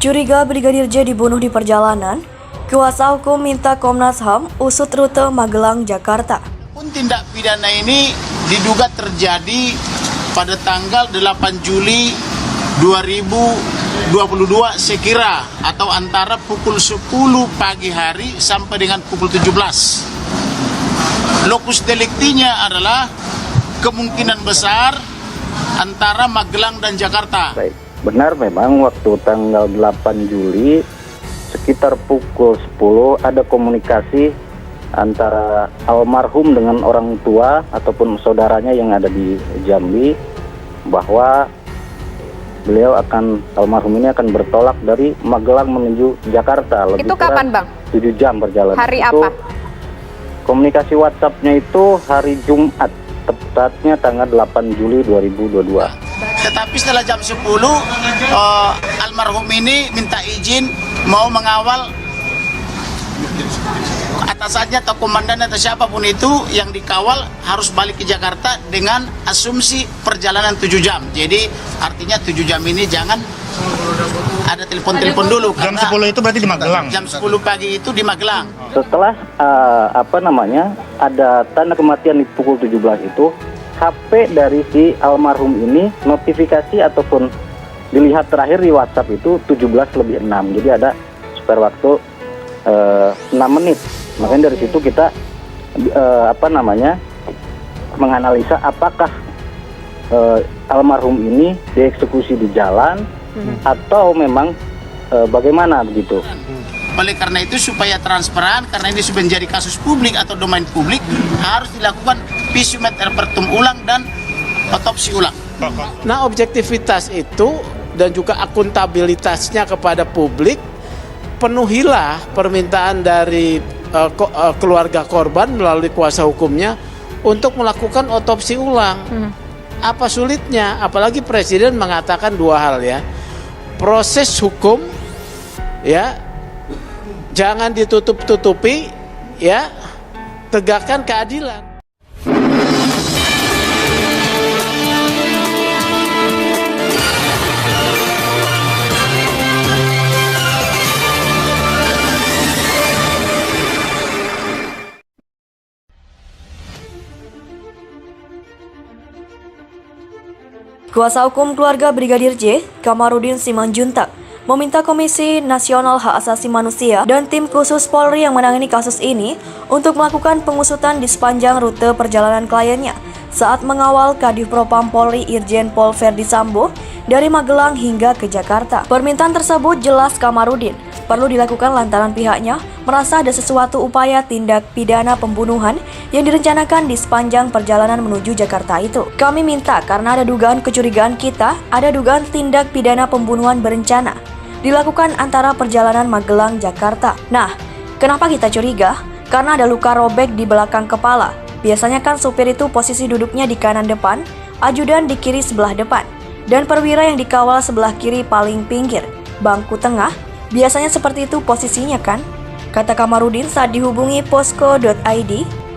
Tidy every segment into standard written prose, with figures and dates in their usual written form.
Curiga Brigadir J dibunuh di perjalanan, kuasa hukum minta Komnas HAM usut rute Magelang, Jakarta. Pun tindak pidana ini diduga terjadi pada tanggal 8 Juli 2022 sekira atau antara pukul 10 pagi hari sampai dengan pukul 17. Lokus deliktinya adalah kemungkinan besar antara Magelang dan Jakarta. Baik, benar memang waktu tanggal 8 Juli sekitar pukul 10 ada komunikasi antara almarhum dengan orang tua ataupun saudaranya yang ada di Jambi bahwa almarhum ini akan bertolak dari Magelang menuju Jakarta. Itu kapan, Bang? 7 jam perjalanan. Hari itu, apa? Komunikasi WhatsApp-nya itu hari Jumat, tepatnya tanggal 8 Juli 2022. Tetapi setelah jam 10, almarhum ini minta izin mau mengawal atasannya atau komandan atau siapapun itu yang dikawal harus balik ke Jakarta dengan asumsi perjalanan 7 jam. Jadi artinya 7 jam ini jangan ada telepon-telepon dulu. Jam 10 itu berarti di Magelang? Jam 10 pagi itu di Magelang. Setelah ada tanda kematian di pukul 17 itu, HP dari si almarhum ini notifikasi ataupun dilihat terakhir di WhatsApp itu 17:06. Jadi ada spare waktu 6 menit. Makanya dari situ kita menganalisa apakah almarhum ini dieksekusi di jalan atau memang bagaimana begitu. Oleh karena itu supaya transparan, karena ini sudah menjadi kasus publik atau domain publik, harus dilakukan visum et repertum ulang dan otopsi ulang. Nah, objektivitas itu dan juga akuntabilitasnya kepada publik, penuhilah permintaan dari keluarga korban melalui kuasa hukumnya untuk melakukan otopsi ulang. Apa sulitnya? Apalagi Presiden mengatakan dua hal ya. Proses hukum ya jangan ditutup-tutupi ya, tegakkan keadilan. Kuasa hukum keluarga Brigadir J, Kamarudin Simanjuntak, meminta Komisi Nasional Hak Asasi Manusia dan tim khusus Polri yang menangani kasus ini untuk melakukan pengusutan di sepanjang rute perjalanan kliennya saat mengawal Kadif Propam Polri Irjen Pol Verdi Sambo dari Magelang hingga ke Jakarta. Permintaan tersebut jelas Kamarudin perlu dilakukan lantaran pihaknya merasa ada sesuatu upaya tindak pidana pembunuhan yang direncanakan di sepanjang perjalanan menuju Jakarta itu. Kami minta karena ada dugaan kecurigaan kita, ada dugaan tindak pidana pembunuhan berencana dilakukan antara perjalanan Magelang-Jakarta. Nah, kenapa kita curiga? Karena ada luka robek di belakang kepala. Biasanya kan supir itu posisi duduknya di kanan depan, ajudan di kiri sebelah depan, dan perwira yang dikawal sebelah kiri paling pinggir, bangku tengah. Biasanya seperti itu posisinya kan? Kata Kamarudin saat dihubungi posko.id.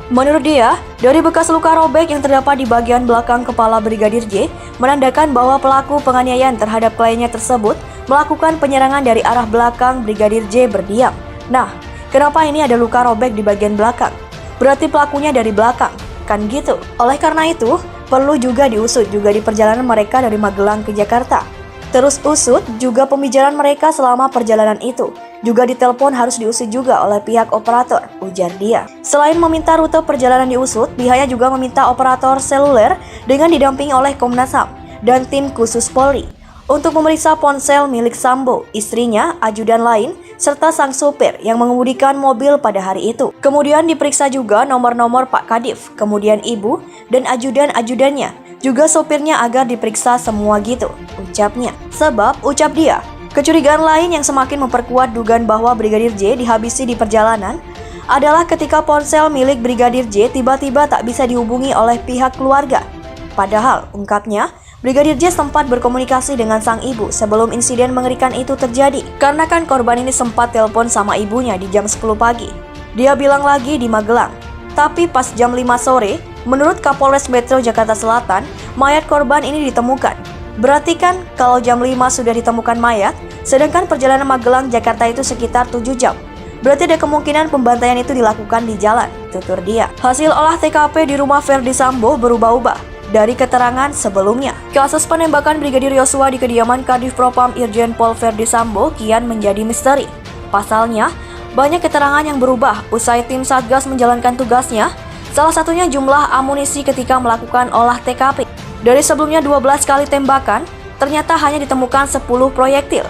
Menurut dia, dari bekas luka robek yang terdapat di bagian belakang kepala Brigadir J menandakan bahwa pelaku penganiayaan terhadap kliennya tersebut melakukan penyerangan dari arah belakang Brigadir J berdiam. Nah, kenapa ini ada luka robek di bagian belakang? Berarti pelakunya dari belakang, kan gitu? Oleh karena itu, perlu juga diusut juga di perjalanan mereka dari Magelang ke Jakarta. Terus usut juga pembicaraan mereka selama perjalanan itu. Juga ditelepon harus diusut juga oleh pihak operator, ujar dia. Selain meminta rute perjalanan diusut, pihaknya juga meminta operator seluler dengan didampingi oleh Komnas HAM dan tim khusus Polri untuk memeriksa ponsel milik Sambo, istrinya, ajudan lain, serta sang sopir yang mengemudikan mobil pada hari itu. Kemudian diperiksa juga nomor-nomor Pak Kadif, kemudian ibu dan ajudan-ajudannya, juga sopirnya agar diperiksa semua gitu, ucapnya. Sebab, ucap dia, kecurigaan lain yang semakin memperkuat dugaan bahwa Brigadir J dihabisi di perjalanan adalah ketika ponsel milik Brigadir J tiba-tiba tak bisa dihubungi oleh pihak keluarga. Padahal, ungkapnya, Brigadir J sempat berkomunikasi dengan sang ibu sebelum insiden mengerikan itu terjadi. Karena kan korban ini sempat telepon sama ibunya di jam 10 pagi. Dia bilang lagi di Magelang. Tapi pas jam 5 sore, menurut Kapolres Metro Jakarta Selatan, mayat korban ini ditemukan. Berarti kan kalau jam 5 sudah ditemukan mayat, Sedangkan perjalanan Magelang-Jakarta itu sekitar 7 jam. Berarti ada kemungkinan pembantaian itu dilakukan di jalan, tutur dia. Hasil olah TKP di rumah Verdi Sambo berubah-ubah dari keterangan sebelumnya. Kasus penembakan Brigadir Yosua di kediaman Kadif Propam Irjen Pol Verdi Sambo kian menjadi misteri. Pasalnya, banyak keterangan yang berubah usai tim Satgas menjalankan tugasnya, salah satunya jumlah amunisi ketika melakukan olah TKP. Dari sebelumnya 12 kali tembakan, ternyata hanya ditemukan 10 proyektil.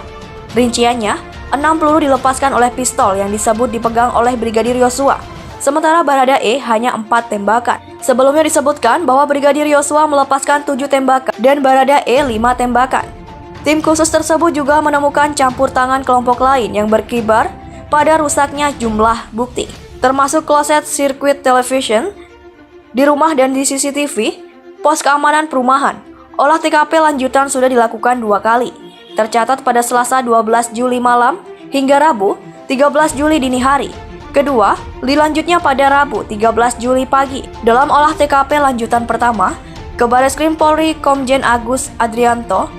Rinciannya, 6 peluru dilepaskan oleh pistol yang disebut dipegang oleh Brigadir Yosua. Sementara Baradae hanya 4 tembakan. Sebelumnya disebutkan bahwa Brigadir Yosua melepaskan 7 tembakan dan Baradae 5 tembakan. Tim khusus tersebut juga menemukan campur tangan kelompok lain yang berkibar pada rusaknya jumlah bukti, termasuk kloset sirkuit television di rumah dan di CCTV, pos keamanan perumahan. Olah TKP lanjutan sudah dilakukan 2 kali, tercatat pada Selasa 12 Juli malam hingga Rabu 13 Juli dini hari. Kedua, dilanjutnya pada Rabu 13 Juli pagi. Dalam olah TKP lanjutan pertama, Kabareskrim Polri Komjen Agus Adrianto,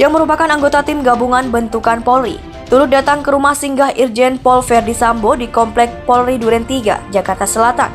yang merupakan anggota tim gabungan bentukan Polri, turut datang ke rumah singgah Irjen Pol Verdi Sambo di Komplek Polri Duren 3, Jakarta Selatan.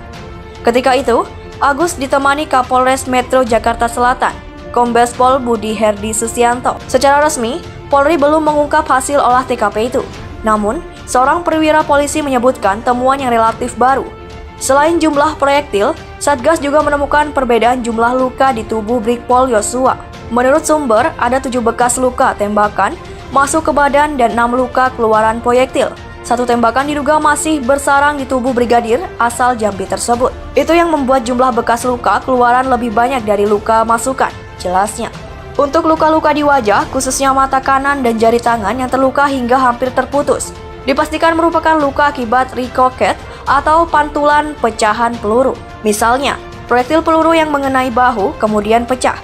Ketika itu, Agus ditemani Kapolres Metro Jakarta Selatan, Kombes Pol Budi Herdi Susianto. Secara resmi, Polri belum mengungkap hasil olah TKP itu. Namun, seorang perwira polisi menyebutkan temuan yang relatif baru. Selain jumlah proyektil, Satgas juga menemukan perbedaan jumlah luka di tubuh Brigpol Yosua. Menurut sumber, ada 7 bekas luka tembakan masuk ke badan dan 6 luka keluaran proyektil. 1 tembakan diduga masih bersarang di tubuh brigadir asal Jambi tersebut. Itu yang membuat jumlah bekas luka keluaran lebih banyak dari luka masukan, jelasnya. Untuk luka-luka di wajah, khususnya mata kanan dan jari tangan yang terluka hingga hampir terputus, dipastikan merupakan luka akibat ricochet atau pantulan pecahan peluru. Misalnya, proyektil peluru yang mengenai bahu kemudian pecah.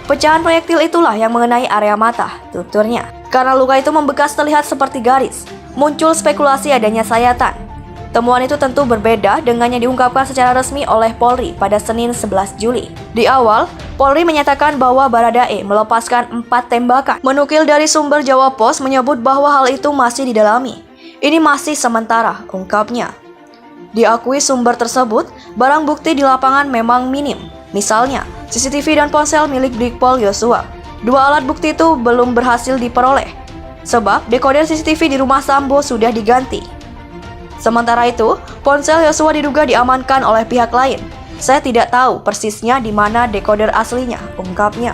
Pecahan proyektil itulah yang mengenai area mata, tuturnya. Karena luka itu membekas terlihat seperti garis, muncul spekulasi adanya sayatan. Temuan itu tentu berbeda dengan yang diungkapkan secara resmi oleh Polri pada Senin 11 Juli. Di awal, Polri menyatakan bahwa Baradae melepaskan 4 tembakan. Menukil dari sumber Jawa Pos menyebut bahwa hal itu masih didalami. Ini masih sementara, ungkapnya. Diakui sumber tersebut, barang bukti di lapangan memang minim. Misalnya, CCTV dan ponsel milik Brigpol Yosua. 2 alat bukti itu belum berhasil diperoleh, sebab dekoder CCTV di rumah Sambo sudah diganti. Sementara itu, ponsel Yosua diduga diamankan oleh pihak lain. Saya tidak tahu persisnya di mana dekoder aslinya, ungkapnya.